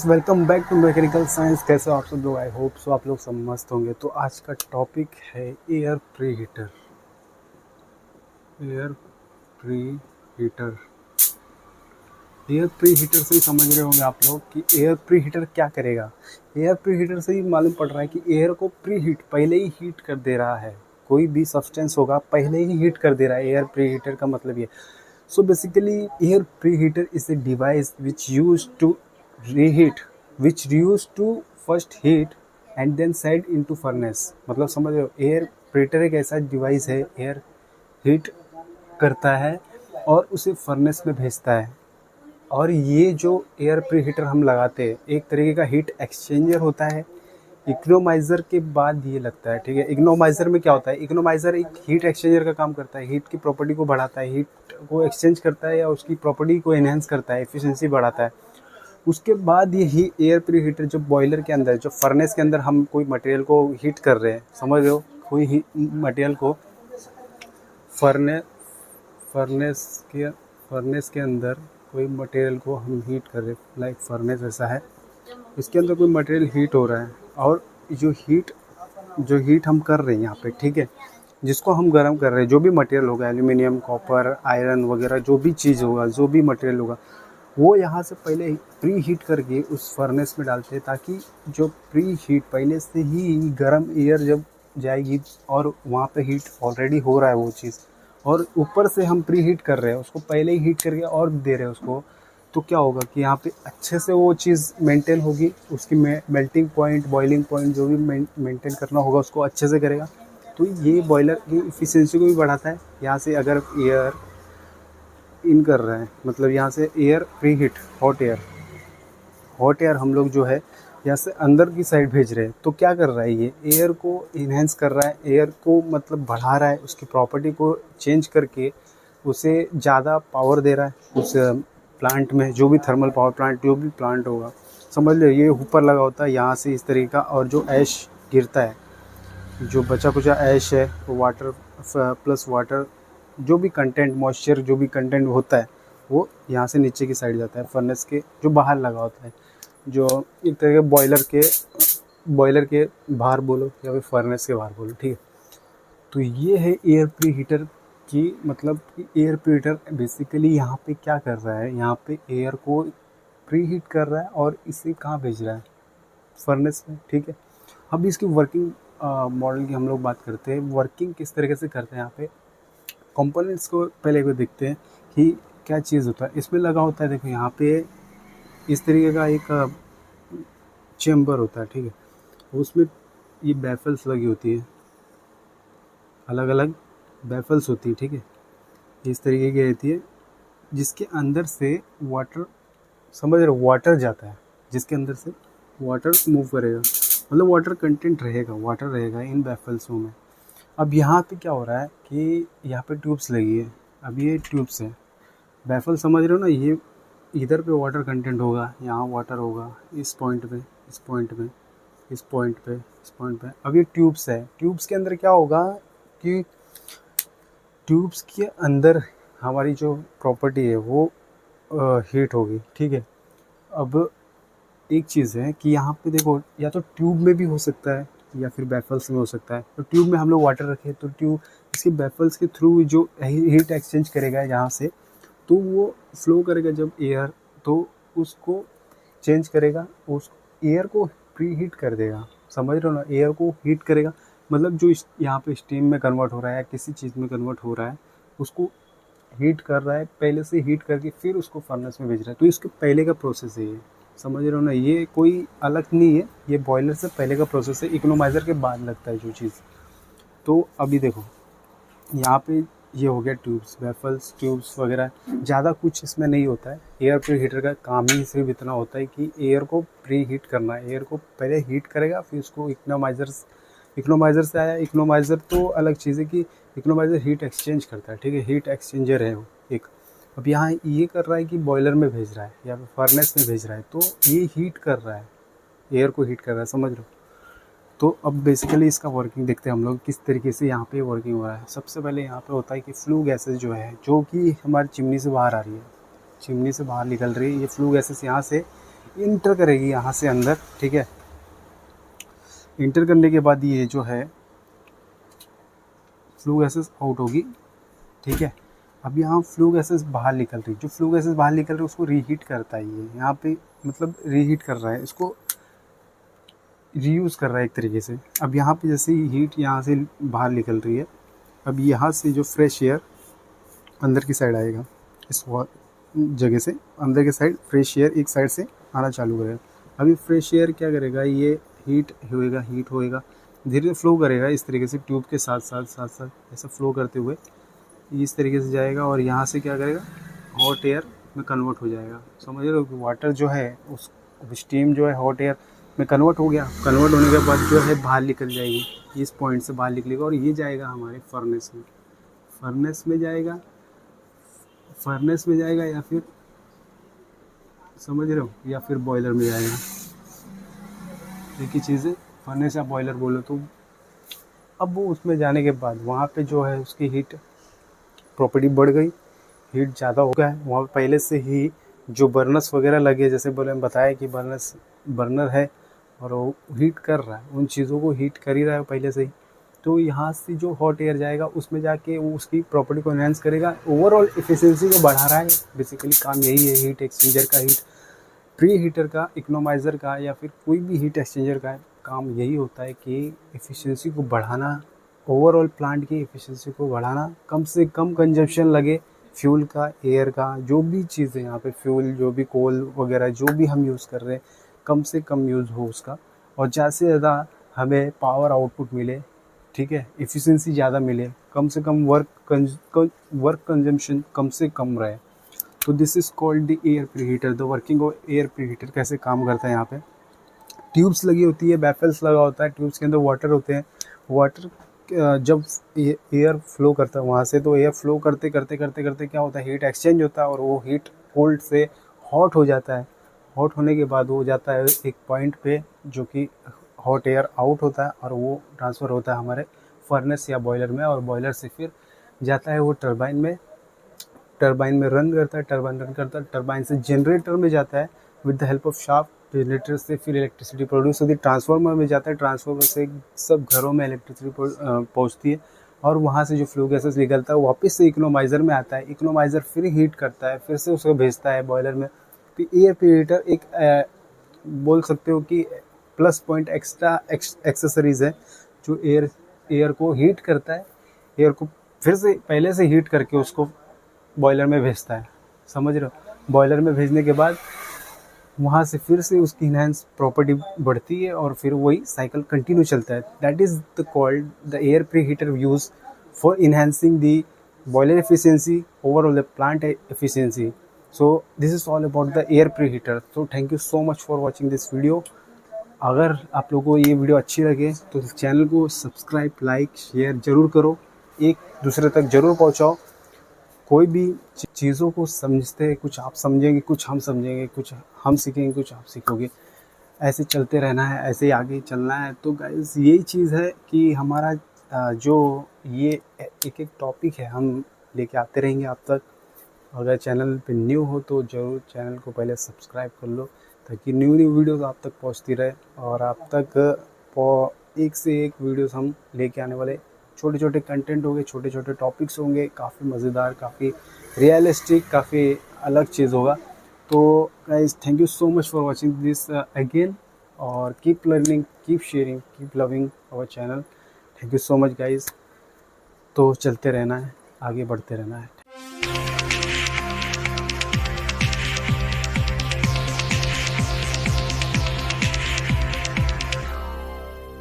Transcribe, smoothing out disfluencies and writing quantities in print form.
Welcome back to mechanical science. कैसे हो आप सब लोग? आई होप सो आप लोग सब मस्त होंगे। तो आज का टॉपिक है air pre heater. Air pre heater air pre heater से ही समझ रहे होंगे आप लोग कि एयर प्री हीटर क्या करेगा। एयर प्री हीटर से ही मालूम पड़ रहा है कि एयर को प्री हीट, पहले ही हीट कर दे रहा है। कोई भी सब्सटेंस होगा पहले ही हीट कर दे रहा है। एयर प्री हीटर का मतलब ये। So basically air pre heater is a device which use to reheat, which used to first heat and then send into furnace। मतलब समझ रहे हो, एयर प्रीहीटर एक ऐसा डिवाइस है, एयर हीट करता है और उसे फर्नेस में भेजता है। और ये जो एयर प्रीहीटर हम लगाते हैं एक तरीके का हीट एक्सचेंजर होता है। इकोनोमाइज़र के बाद ये लगता है, ठीक है। इकोनोमाइज़र में क्या होता है? इकोनोमाइज़र एक हीट एक्सचेंजर का काम करता है, हीट की प्रॉपर्टी को बढ़ाता है, हीट को एक्सचेंज करता है या उसकी प्रॉपर्टी को एनहेंस करता है, एफिशिएंसी बढ़ाता है। उसके बाद ये ही एयर प्री हीटर जो बॉयलर के अंदर, जो फर्नेस के अंदर हम कोई मटेरियल को हीट कर रहे हैं, समझ रहे हो, कोई मटेरियल को फर्नेस के अंदर कोई मटेरियल को हम हीट कर रहे हैं, लाइक फर्नेस ऐसा है, इसके अंदर कोई मटेरियल हीट हो रहा है और जो हीट हम कर रहे हैं यहाँ पे, ठीक है, जिसको हम गर्म कर रहे हैं, जो भी मटेरियल होगा, एल्यूमिनियम, कॉपर, आयरन वगैरह, जो भी चीज़ होगा, जो भी मटेरियल होगा, वो यहाँ से पहले प्री हीट करके उस फर्नेस में डालते हैं, ताकि जो प्री हीट पहले से ही गर्म एयर जब जाएगी और वहाँ पे हीट ऑलरेडी हो रहा है वो चीज़, और ऊपर से हम प्री हीट कर रहे हैं, उसको पहले ही हीट करके और दे रहे हैं उसको, तो क्या होगा कि यहाँ पे अच्छे से वो चीज़ मेंटेन होगी। उसकी मेल्टिंग पॉइंट, बॉइलिंग पॉइंट जो भी मेंटेन करना होगा उसको अच्छे से करेगा। तो ये बॉयलर की इफ़िशिएंसी को भी बढ़ाता है। यहाँ से अगर एयर इन कर रहे हैं, मतलब यहाँ से air pre heat, hot air हम लोग जो है यहाँ से अंदर की साइड भेज रहे हैं, तो क्या कर रहा है, ये एयर को इन्हेंस कर रहा है, एयर को मतलब बढ़ा रहा है, उसकी प्रॉपर्टी को चेंज करके उसे ज़्यादा पावर दे रहा है उस प्लांट में, जो भी थर्मल पावर प्लांट, जो भी प्लांट होगा, समझ लो। ये ऊपर लगा होता है यहाँ से इस तरीके का, और जो ऐश गिरता है, जो बचा कुचा ऐश है, वाटर प्लस वाटर, जो भी कंटेंट, मॉइस्चर जो भी कंटेंट होता है, वो यहाँ से नीचे की साइड जाता है फर्नेस के जो बाहर लगा होता है, जो एक तरह के बॉयलर के बाहर बोलो या फिर फर्नेस के बाहर बोलो, ठीक है। तो ये है एयर प्री हीटर की, मतलब कि एयर प्री हीटर बेसिकली यहाँ पे क्या कर रहा है, यहाँ पे एयर को प्री हीट कर रहा है और इसे कहाँ भेज रहा है, फर्नेस में, ठीक है। अब इसकी वर्किंग मॉडल की हम लोग बात करते हैं, वर्किंग किस तरीके से करते हैं। यहाँ पे कंपोनेंट्स को पहले एक बार देखते हैं कि क्या चीज़ होता है इसमें लगा होता है। देखो यहाँ पे इस तरीके का एक चेम्बर होता है, ठीक है, उसमें ये बैफल्स लगी होती है, अलग अलग बैफल्स होती है, ठीक है, इस तरीके की रहती है, जिसके अंदर से वाटर, समझ रहे हो, वाटर जाता है, जिसके अंदर से वाटर मूव करेगा, मतलब वाटर कंटेंट रहेगा, वाटर रहेगा इन बैफल्सों में। अब यहाँ पे क्या हो रहा है कि यहाँ पे ट्यूब्स लगी है, अब ये ट्यूब्स है, बैफल समझ रहे हो ना, ये इधर पे वाटर कंटेंट होगा, यहाँ वाटर होगा, इस पॉइंट पे, इस पॉइंट पे, इस पॉइंट पे, इस पॉइंट पे। अब ये ट्यूब्स है, ट्यूब्स के अंदर क्या होगा कि ट्यूब्स के अंदर हमारी जो प्रॉपर्टी है वो हीट होगी, ठीक है। अब एक चीज़ है कि यहाँ पे देखो, या तो ट्यूब में भी हो सकता है या फिर बैफल्स में हो सकता है। तो ट्यूब में हम लोग वाटर रखें तो ट्यूब इसके बैफल्स के थ्रू जो हीट एक्सचेंज करेगा यहाँ से, तो वो फ्लो करेगा जब एयर, तो उसको चेंज करेगा, उस एयर को प्री हीट कर देगा, समझ रहे हो ना, एयर को हीट करेगा, मतलब जो यहाँ पे स्टीम में कन्वर्ट हो रहा है या किसी चीज़ में कन्वर्ट हो रहा है, उसको हीट कर रहा है, पहले से हीट करके फिर उसको फर्नेस में भेज रहा है। तो इसके पहले का प्रोसेस है ये, समझ रहे हो ना, ये कोई अलग नहीं है, ये बॉयलर से पहले का प्रोसेस है, इकोनोमाइज़र के बाद लगता है जो चीज़। तो अभी देखो यहाँ पे ये हो गया ट्यूब्स, बैफल्स, ट्यूब्स वगैरह, ज़्यादा कुछ इसमें नहीं होता है। एयर प्री हीटर का काम ही सिर्फ इतना होता है कि एयर को प्री हीट करना है, एयर को पहले हीट करेगा, फिर उसको इकोनोमाइज़र से आया, इकोनोमाइज़र तो अलग चीज़ है कि इकोनोमाइज़र हीट एक्सचेंज करता है, ठीक है, हीट एक्सचेंजर है वो एक। अब यहाँ ये कर रहा है कि बॉयलर में भेज रहा है या फिर फर्नेस में भेज रहा है, तो ये हीट कर रहा है, एयर को हीट कर रहा है, समझ लो। तो अब बेसिकली इसका वर्किंग देखते हैं हम लोग किस तरीके से यहाँ पे वर्किंग हो रहा है। सबसे पहले यहाँ पे होता है कि फ्लू गैसेस जो है, जो कि हमारी चिमनी से बाहर आ रही है, चिमनी से बाहर निकल रही है, ये फ्लू गैसेस यहाँ से इंटर करेगी यहाँ से अंदर, ठीक है। इंटर करने के बाद ये जो है फ्लू गैसेस आउट होगी, ठीक है। अब यहाँ फ्लू गैसेस बाहर निकल रही, जो फ्लू गैसेस बाहर निकल रही है उसको रीहीट करता है ये, यहाँ पे मतलब रीहीट कर रहा है, इसको रीयूज़ कर रहा है एक तरीके से। अब यहाँ पे जैसे ही हीट यहाँ से बाहर निकल रही है, अब यहाँ से जो फ्रेश एयर अंदर की साइड आएगा, इस जगह से अंदर की साइड फ्रेश एयर एक साइड से आना चालू करेगा। अभी फ्रेश एयर क्या करेगा, ये हीट होएगा धीरे धीरे फ्लो करेगा इस तरीके से, ट्यूब के साथ साथ ऐसा फ्लो करते हुए इस तरीके से जाएगा, और यहाँ से क्या करेगा, हॉट एयर में कन्वर्ट हो जाएगा। समझ रहे हो कि वाटर जो है उस स्टीम जो है हॉट एयर में कन्वर्ट हो गया। कन्वर्ट होने के बाद जो है बाहर निकल जाएगी, इस पॉइंट से बाहर निकलेगा और ये जाएगा हमारे फर्नेस में। फर्नेस में जाएगा या फिर समझ रहे हो, या फिर बॉयलर में जाएगा, एक ही चीज़ है, फर्नेस या बॉयलर बोलो तो। अब वो उसमें जाने के बाद वहाँ पे जो है उसकी हीट प्रॉपर्टी बढ़ गई, हीट ज़्यादा हो गया है वहाँ पे। पहले से ही जो बर्नर्स वगैरह लगे, जैसे बोले बताया कि बर्नर है और वो हीट कर रहा है, उन चीज़ों को हीट कर ही रहा है पहले से ही। तो यहाँ से जो हॉट एयर जाएगा उसमें जाके वो उसकी प्रॉपर्टी को एनहांस करेगा, ओवरऑल एफिशिएंसी को बढ़ा रहा है। बेसिकली काम यही है हीट एक्सचेंजर का, हीट प्री हीटर का, इकोनोमाइज़र का, या फिर कोई भी हीट एक्सचेंजर का काम यही होता है कि एफिशिएंसी को बढ़ाना, ओवरऑल प्लांट की एफिशिएंसी को बढ़ाना, कम से कम कंजप्शन लगे फ्यूल का, एयर का, जो भी चीज़ है यहाँ पे फ्यूल, जो भी कोल वगैरह जो भी हम यूज़ कर रहे हैं, कम से कम यूज़ हो उसका, और ज़्यादा से ज़्यादा हमें पावर आउटपुट मिले, ठीक है, एफिशिएंसी ज़्यादा मिले, कम से कम वर्क कंजम्पशन कम से कम रहे। तो this is called the air preheater. The working of air preheater कैसे काम करता है, यहाँ पे ट्यूब्स लगी होती है, बैफल्स लगा होता है, ट्यूब्स के अंदर वाटर होते हैं। वाटर जब एयर फ्लो करता है वहाँ से, तो एयर फ्लो करते क्या होता है, हीट एक्सचेंज होता है, और वो हीट कोल्ड से हॉट हो जाता है। हॉट होने के बाद वो जाता है एक पॉइंट पे, जो कि हॉट एयर आउट होता है, और वो ट्रांसफ़र होता है हमारे फर्नेस या बॉयलर में, और बॉयलर से फिर जाता है वो टरबाइन में रन करता है, टरबाइन से जनरेटर में जाता है with the help of shaft, generator से फिर इलेक्ट्रिसिटी प्रोड्यूस होती है, ट्रांसफार्मर में जाता है, ट्रांसफार्मर से सब घरों में इलेक्ट्रिसिटी पहुंचती है, और वहाँ से जो फ्लू गैसेस निकलता है वापस से इकोनोमाइज़र में आता है, इकोनोमाइज़र फिर हीट करता है, फिर से उसको भेजता है बॉयलर में। तो एयर प्रीहीटर एक बोल सकते हो कि प्लस पॉइंट एक्स्ट्रा एक्सेसरीज़ है, जो एयर को हीट करता है, एयर को फिर से पहले से हीट करके उसको बॉयलर में भेजता है। समझ रहे हो, बॉयलर में भेजने के बाद वहाँ से फिर से उसकी इनहेंस प्रॉपर्टी बढ़ती है, और फिर वही साइकिल कंटिन्यू चलता है। That is the called the air preheater use for enhancing the boiler efficiency, overall the plant efficiency. So this is all about the air preheater. So thank you so much for watching this video. अगर आप लोगों को ये video अच्छी लगे तो channel को subscribe, like, share ज़रूर करो, एक दूसरे तक ज़रूर पहुँचाओ। कोई भी चीज़ों को समझते, कुछ आप समझेंगे, कुछ हम समझेंगे, कुछ हम सीखेंगे, कुछ आप सीखोगे, ऐसे चलते रहना है, ऐसे ही आगे चलना है। तो गाइस यही चीज़ है कि हमारा जो ये एक टॉपिक है हम लेके आते रहेंगे आप तक। अगर चैनल पे न्यू हो तो ज़रूर चैनल को पहले सब्सक्राइब कर लो, ताकि न्यू वीडियोस आप तक पहुंचती रहे, और आप तक एक से एक वीडियोस हम लेके आने वाले। छोटे छोटे कंटेंट होंगे, छोटे छोटे टॉपिक्स होंगे, काफ़ी मज़ेदार, काफ़ी रियलिस्टिक, काफ़ी अलग चीज़ होगा। तो guys thank you so much for watching this again, और keep learning, keep sharing, keep loving our channel. Thank you so much guys. तो चलते रहना है, आगे बढ़ते रहना है।